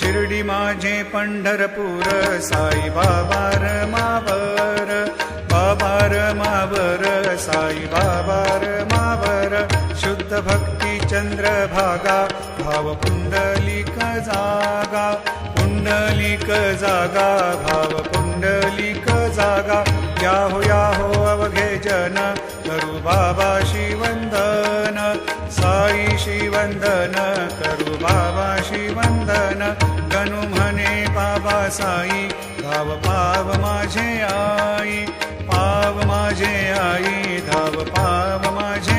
शिर्डी माझे पंढरपूर साई बाबा रमावर, बाबा रमावर साई बाबा रमावर. शुद्ध भक्ती चंद्रभागा भाव पुंडलिक जागा, पुंडलिक जागा भाव पुंडलिक जागा. याहो अवघे जन करू बाबाशी वंदन, साईशी वंदन करू बाबाशी वंदन. गणू म्हणे बाबा साई धाव पाव माझे आई, पाव माझे आई धाव पाव माझे